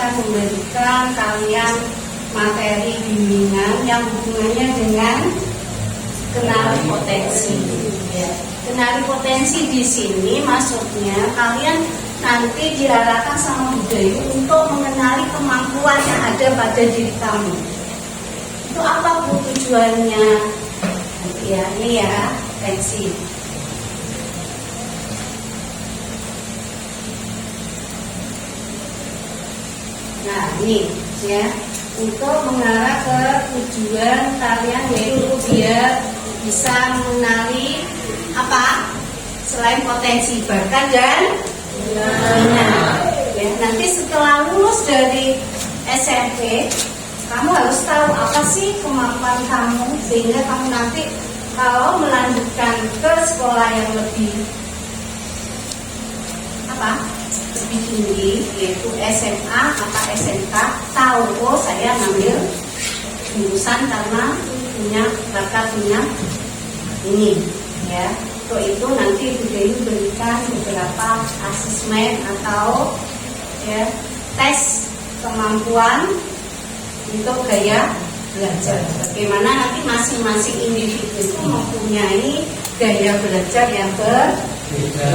akan memberikan kalian materi bimbingan yang hubungannya dengan kenali potensi. Ya. Kenali potensi di sini maksudnya kalian nanti diarahkan sama budaya untuk mengenali kemampuan yang ada pada diri kamu. Itu apa Bu tujuannya? Ya, ini ya, potensi. Nah, ini ya, untuk mengarah ke tujuan kalian yaitu biar bisa mengenali apa? Selain potensi bakat dan minat. Ya, nanti setelah lulus dari SMP, kamu harus tahu apa sih kemampuan kamu sehingga kamu nanti kalau melanjutkan ke sekolah yang lebih lebih tinggi yaitu SMA atau SMK, tahu oh saya ngambil jurusan karena punya bakat punya ini ya. Untuk itu nanti budaya berikan beberapa asesmen atau ya tes kemampuan untuk gaya belajar. Bagaimana nanti masing-masing individu itu mempunyai gaya belajar yang berbeda.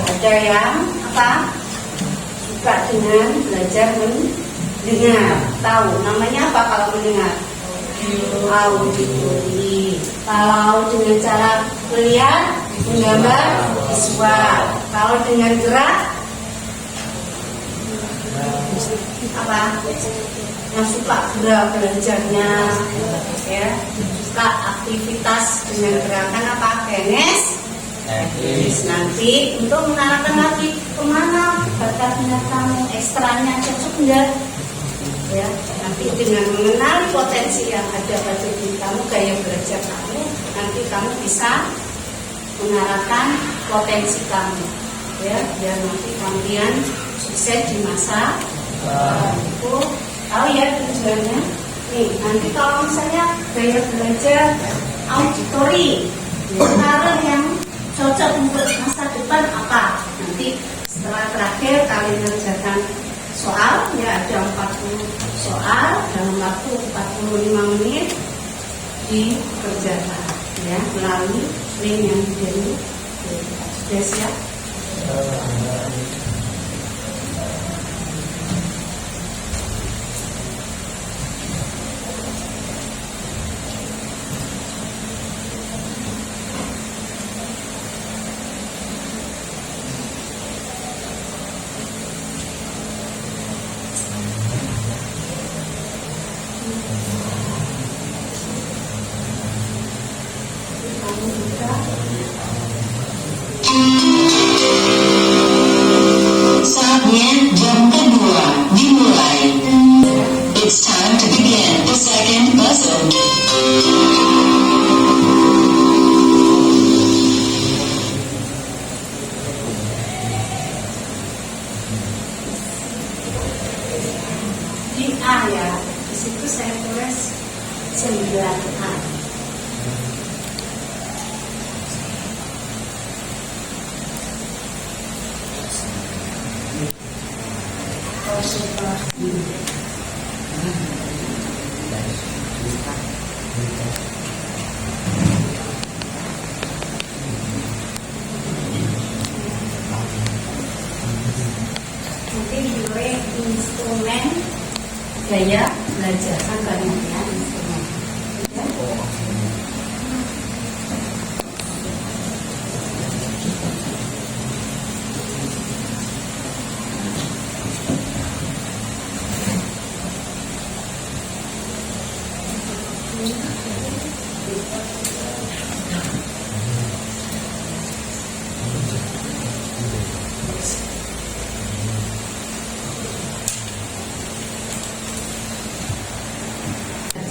Ada yang suka dengan belajar mendengar, tahu namanya apa kalau mendengar? Auditori. Kalau dengan cara melihat, menggambar, visual. Kalau dengan gerak, yang suka gerak belajarnya, ya, suka aktivitas dengan gerakan kinesis. Nanti untuk mengarahkan lagi kemana bakat minat kamu, ekstranya cocok enggak? Ya, nanti dengan mengenali potensi yang ada pada diri kamu, gaya belajar kamu, nanti kamu bisa mengarahkan potensi kamu, ya, biar nanti kalian sukses di masa itu. Tahu ya tujuannya? Nih, nanti kalau misalnya gaya belajar auditori, cara yang cocok untuk masa depan apa? Nanti setelah terakhir kalian mengerjakan soal, ya ada 40 soal dalam waktu 45 menit dikerjakan, ya, melalui link yang diberi. Sudah siap? Saatnya jam kedua dimulai. It's time to begin the second lesson. Di A ya, di situ saya tulis 9A. Nanti diberi instrumen gaya belajar kan banyak ya instrumen. Ya.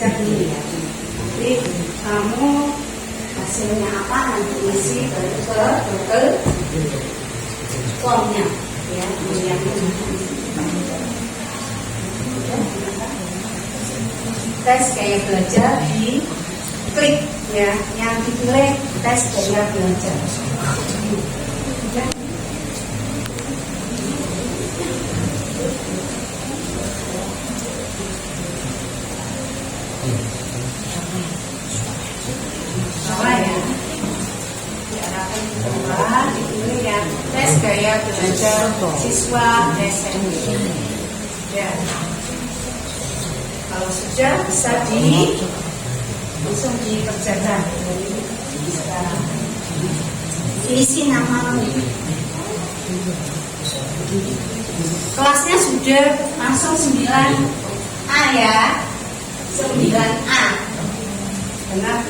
Jadi ya, nanti kamu hasilnya apa nanti isi ke formnya ya, tes gaya belajar di klik ya, yang dipilih tes gaya belajar. belajar siswa SMP. Ya. Kalau sudah bisa langsung dikerjakan sekarang. Isi namamu. Kelasnya sudah langsung 9A ya. 9A. Benar?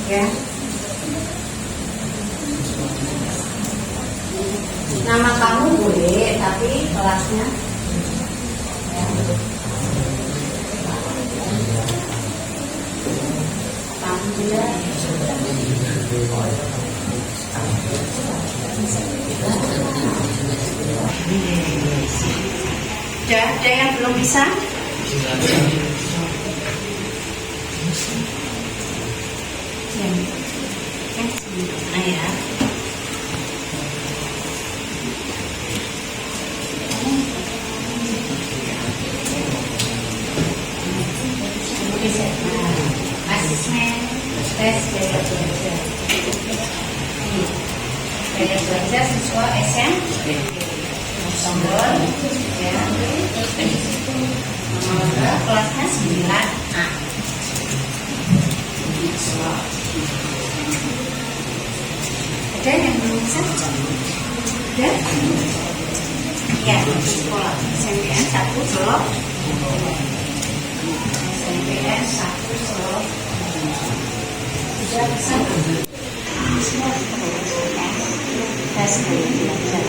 Ya. Nama kamu boleh, tapi kelasnya ya. Alhamdulillah. Ada yang belum bisa? Ya. Asesmen tes gaya belajar. Gaya belajar siswa SMP. Tombol ya. Nomor kelasnya 9A. Ada yang belum bisa? Ada? Ya, sekolah SMPN 1 Solo. SMPN 1 Solo. Sudah bisa? Tes belajar.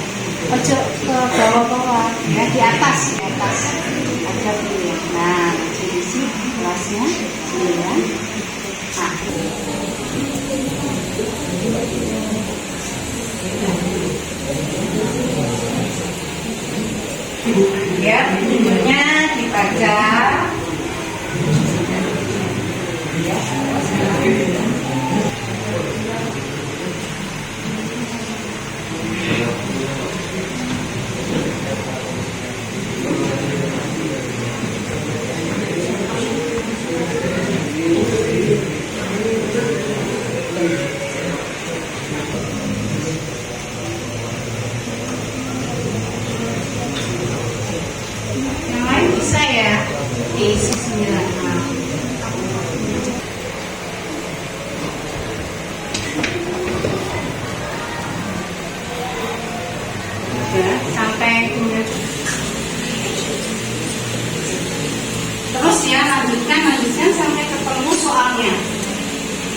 Ojo ke bawah-bawah, ya di atas ada pilihan. Nah, diisi kelasnya 9A. Ya, bukunya dibaca. Ya. Yang lain bisa ya diisi 9A. Ya, sampai kemudian terus ya lanjutkan sampai ketemu soalnya.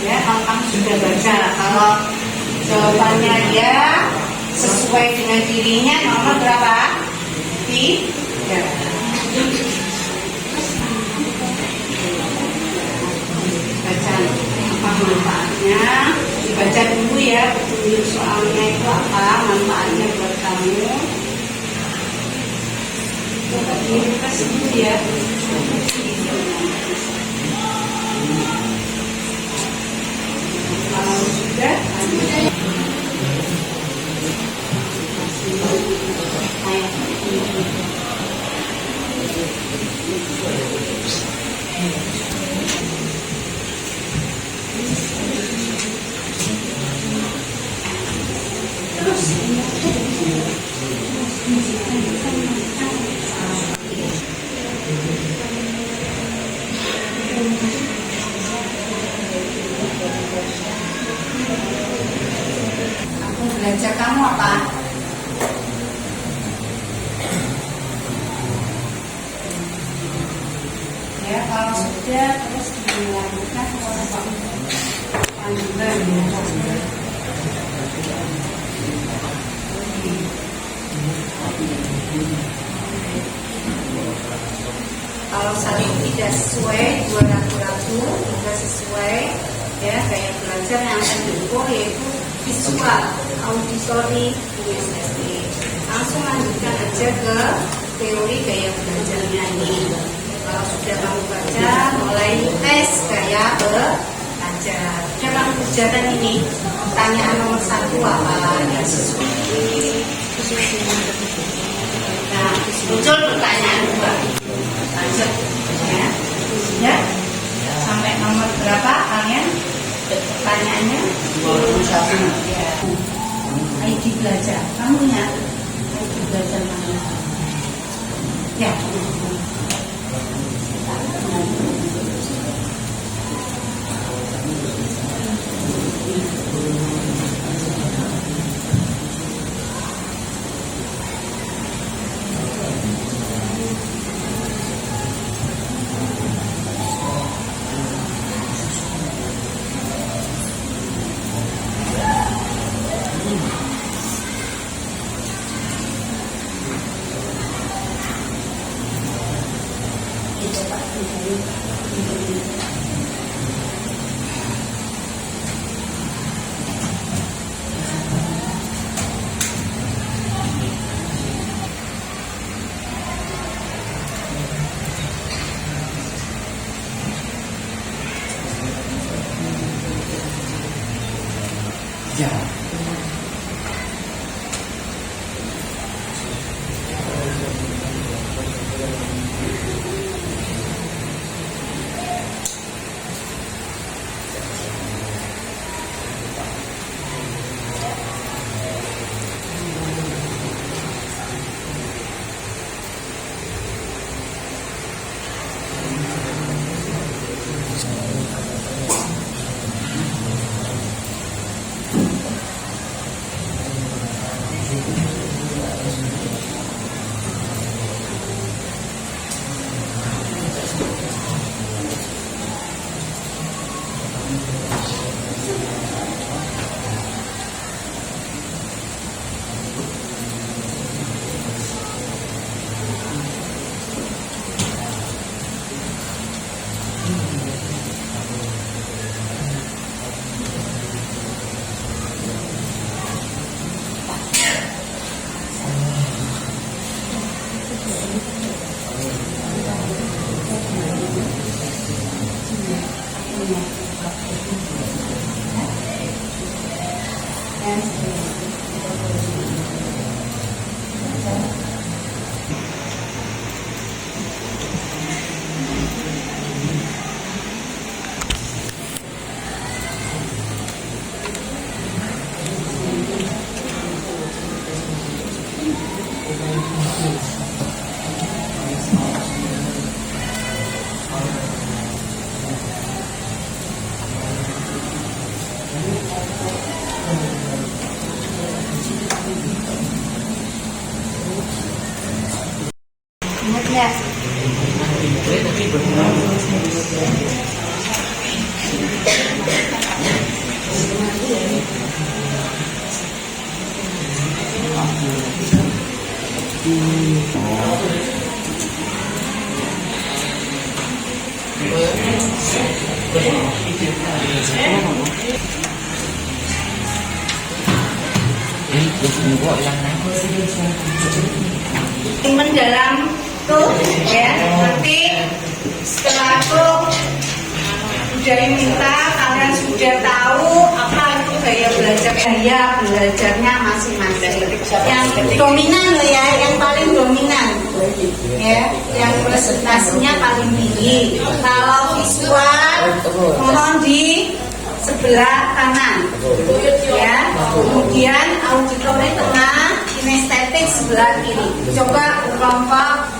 Ya, kalau kamu sudah baca, kalau jawabannya ya sesuai dengan dirinya, nomor berapa? 3. Baca apa manfaatnya, dibaca dulu ya petunjuk soalnya itu apa manfaatnya buat kamu. Kita sebut ya. Kalau sudah aku belajar kamu apa? Ya, kalau sudah terus dilakukan panduan ya. Kalau satu tidak sesuai, dua ragu-ragu, tidak sesuai ya gaya belajar yang akan diukur yaitu visual, auditori, kinestetik. Langsung lanjutkan aja ke teori gaya belajarnya ini. Kalau sudah kamu baca, mulai tes gaya belajar. Sudah kamu kerjakan ini. Pertanyaan nomor 1 apa yang sesuai? Nah, muncul pertanyaan 2. Lanjut ya. Sudah sampai nomor berapa kalian? Pertanyaannya 21. Ya. ID belajar. Kamu ingat Ingat nggak? Mendalam tuh ya, nanti setelah itu udah minta kalian sudah tahu apa itu gaya belajarnya masing-masing. Yang dominan loh ya, yang paling dominan ya, yang presentasinya paling tinggi. Kalau visual mohon di sebelah kanan ya, kemudian auditori tengah, kinestetik sebelah kiri. Coba kelompok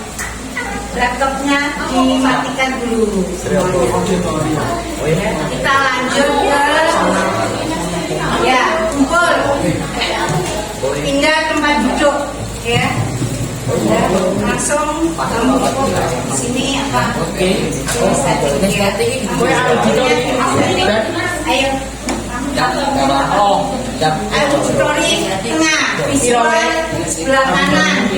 laptopnya dimatikan dulu semuanya. Kita lanjut ke ya, kumpul, pindah tempat duduk ya. Langsung kamu di sini apa? Kinestetik. Ayo. Auditori tengah, visual sebelah kanan.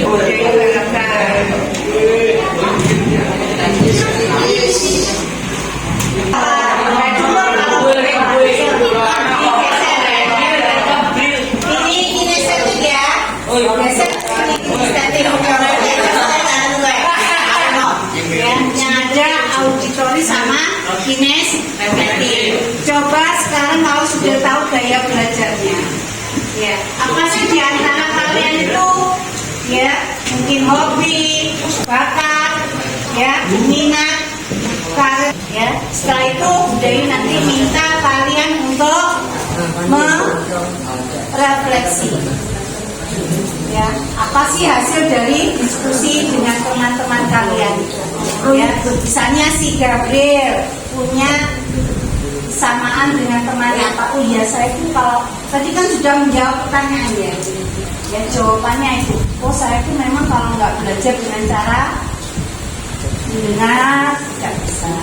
Ini kinestetik ya. Biasa ini kinestetik. Yang ada auditori sama kinestetik. Coba sekarang kalau sudah tahu gaya belajarnya, ya apa sih di antara kalian itu, ya mungkin hobi, bakat, ya minat, karir, ya. Setelah itu Dewi nanti minta kalian untuk merefleksi, ya apa sih hasil dari diskusi dengan teman-teman kalian, ya. Misalnya si Gabriel punya samaan dengan temannya, Pak. Oh iya, saya itu kalau tadi kan sudah menjawab pertanyaan ya, ya jawabannya itu, oh saya itu memang kalau nggak belajar dengan cara mendengar tidak bisa,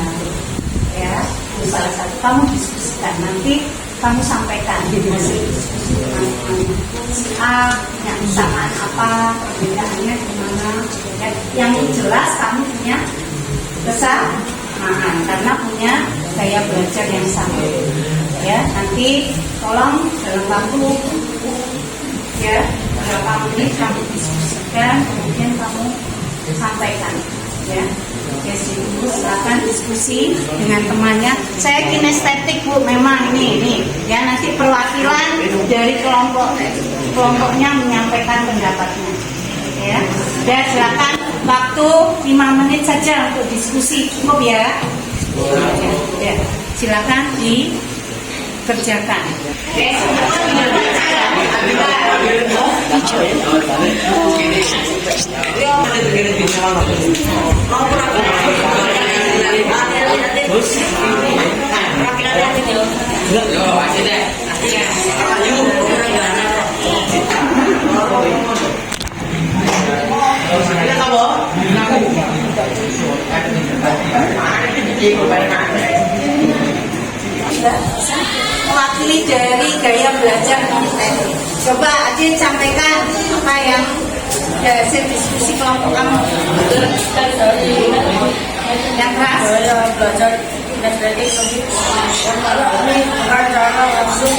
ya. Itu salah satu, kamu diskusikan, nanti kamu sampaikan hasil diskusi teman-teman. Si A punya kesamaan apa, perbedaannya gimana, ya. Yang jelas kamu punya kesadaran sama. Ya, nanti tolong dalam waktu ya berapa menit kamu diskusikan, kemudian kamu sampaikan. Ya, oke, silakan diskusi dengan temannya. Saya kinestetik Bu, memang ini ya, nanti perwakilan dari kelompoknya menyampaikan pendapatnya. Ya, dan silakan waktu 5 menit saja untuk diskusi, cukup ya. Ya, silakan dikerjakan. Mewakili dari gaya belajar kinestetik. Coba Adin sampaikan apa yang hasil diskusi kelompok kamu. Yang keras. Saya belajar kinestetik cara langsung.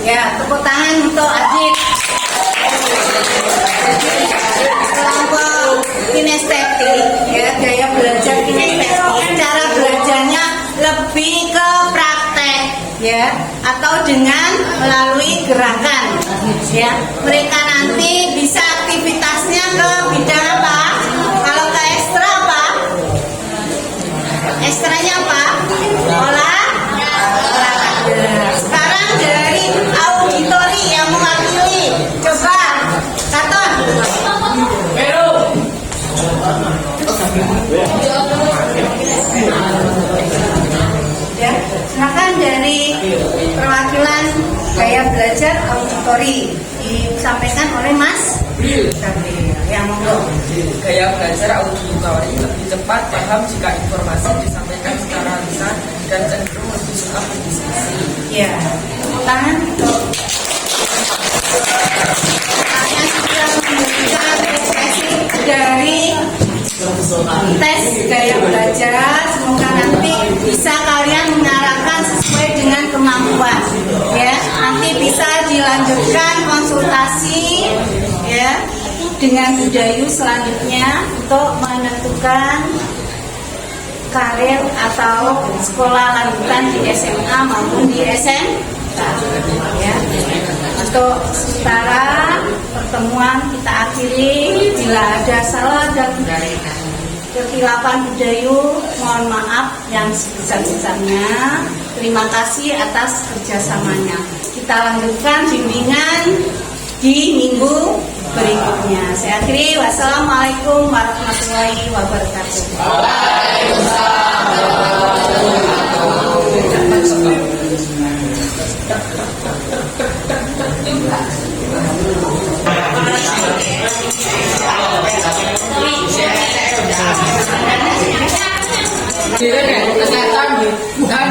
Ya, tepuk tangan untuk Adit. Kelompok kinestetik, ya, gaya belajar kinestetik, cara belajarnya lebih ke praktek, ya, atau dengan melalui gerakan, ya. Mereka nanti bisa aktivitasnya ke bidang apa? Kalau ke ekstra apa? Ekstranya apa? Olahraga. Sekarang dari auditori yang mewakili, coba Katon. Ya, silakan dari perwakilan gaya belajar auditori disampaikan oleh Mas Gabriel. Ya, monggo. Gaya belajar auditori lebih cepat paham jika informasi disampaikan secara lisan dan cenderung lebih suka berdiskusi. Ya, tepuk tangan untuk saya sudah memberikan sesi dari tes gaya belajar. Semoga nanti bisa kalian mengarahkan sesuai dengan kemampuan. Ya, nanti bisa dilanjutkan konsultasi ya dengan Budayu selanjutnya untuk menentukan karir atau sekolah lanjutan di SMA maupun di SMK. Ya. Untuk sementara pertemuan kita akhiri. Bila ada salah dan kekhilapan Budayu, mohon maaf yang sebesar-besarnya. Terima kasih atas kerjasamanya. Kita lanjutkan bimbingan di minggu berikutnya. Saya akhiri. Wassalamualaikum warahmatullahi wabarakatuh. Kesehatan dan